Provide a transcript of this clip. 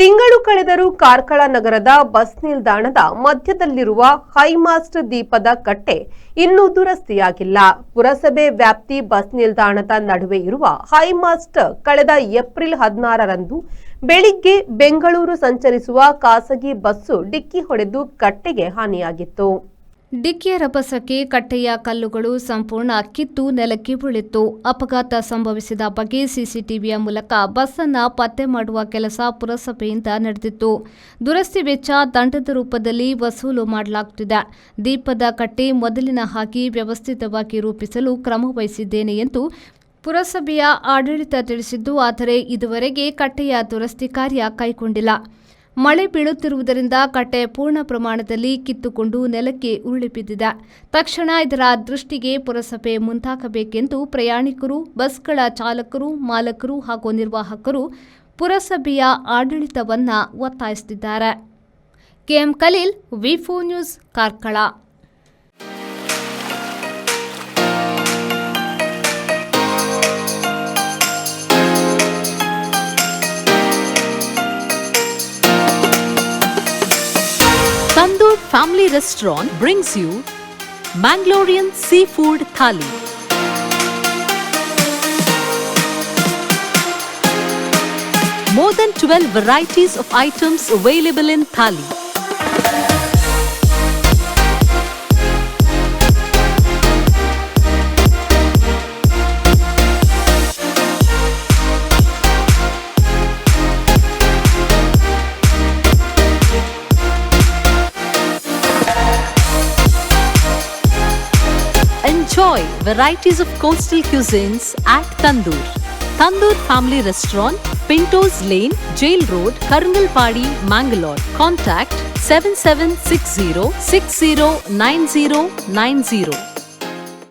ತಿಂಗಳು ಕಳೆದರೂ ಕಾರ್ಕಳ ನಗರದ ಬಸ್ ನಿಲ್ದಾಣದ ಮಧ್ಯದಲ್ಲಿರುವ ಹೈಮಾಸ್ಟ್ ದೀಪದ ಕಟ್ಟೆ ಇನ್ನೂ ದುರಸ್ತಿಯಾಗಿಲ್ಲ. ಪುರಸಭೆ ವ್ಯಾಪ್ತಿ ಬಸ್ ನಿಲ್ದಾಣದ ನಡುವೆ ಇರುವ ಹೈಮಾಸ್ಟ್ ಕಳೆದ ಏಪ್ರಿಲ್ 16ರಂದು ಬೆಳಿಗ್ಗೆ ಬೆಂಗಳೂರು ಸಂಚರಿಸುವ ಖಾಸಗಿ ಬಸ್ಸು ಡಿಕ್ಕಿ ಹೊಡೆದು ಕಟ್ಟೆಗೆ ಹಾನಿಯಾಗಿತ್ತು. ಡಿಕ್ಕಿಯ ರಭಸಕ್ಕೆ ಕಟ್ಟೆಯ ಕಲ್ಲುಗಳು ಸಂಪೂರ್ಣ ಕಿತ್ತು ನೆಲಕ್ಕೆ ಬೀಳಿತ್ತು. ಅಪಘಾತ ಸಂಭವಿಸಿದ ಬಗ್ಗೆ ಸಿಸಿಟಿವಿಯ ಮೂಲಕ ಬಸ್ಸನ್ನು ಪತ್ತೆ ಮಾಡುವ ಕೆಲಸ ಪುರಸಭೆಯಿಂದ ನಡೆದಿತ್ತು. ದುರಸ್ತಿ ವೆಚ್ಚ ದಂಡದ ರೂಪದಲ್ಲಿ ವಸೂಲು ಮಾಡಲಾಗುತ್ತಿದೆ. ದೀಪದ ಕಟ್ಟೆ ಮೊದಲಿನ ಹಾಗೆ ವ್ಯವಸ್ಥಿತವಾಗಿ ರೂಪಿಸಲು ಕ್ರಮ ವಹಿಸಿದ್ದೇನೆ ಎಂದು ಪುರಸಭೆಯ ಆಡಳಿತ ತಿಳಿಸಿದ್ದು, ಆದರೆ ಇದುವರೆಗೆ ಕಟ್ಟೆಯ ದುರಸ್ತಿ ಕಾರ್ಯ ಕೈಗೊಂಡಿಲ್ಲ. ಮಳೆ ಬೀಳುತ್ತಿರುವುದರಿಂದ ಕಟ್ಟೆ ಪೂರ್ಣ ಪ್ರಮಾಣದಲ್ಲಿ ಕಿತ್ತುಕೊಂಡು ನೆಲಕ್ಕೆ ಉರುಳಿ ಬಿದ್ದಿದೆ. ತಕ್ಷಣ ಇದರ ದೃಷ್ಟಿಗೆ ಪುರಸಭೆ ಮುಂದಾಗಬೇಕೆಂದು ಪ್ರಯಾಣಿಕರು, ಬಸ್ಗಳ ಚಾಲಕರು, ಮಾಲಕರು ಹಾಗೂ ನಿರ್ವಾಹಕರು ಪುರಸಭೆಯ ಆಡಳಿತವನ್ನ ಒತ್ತಾಯಿಸುತ್ತಿದ್ದಾರೆ. KM Khaleel, V4 news, Karkala. Tandoor Family Restaurant brings you Mangalorean Seafood Thali. More than 12 varieties of items available in Thali. Enjoy varieties of coastal cuisines at Tandoor. Tandoor Family Restaurant, Pintos Lane, Jail Road, Karangalpadi, Mangalore. Contact 7760 609090.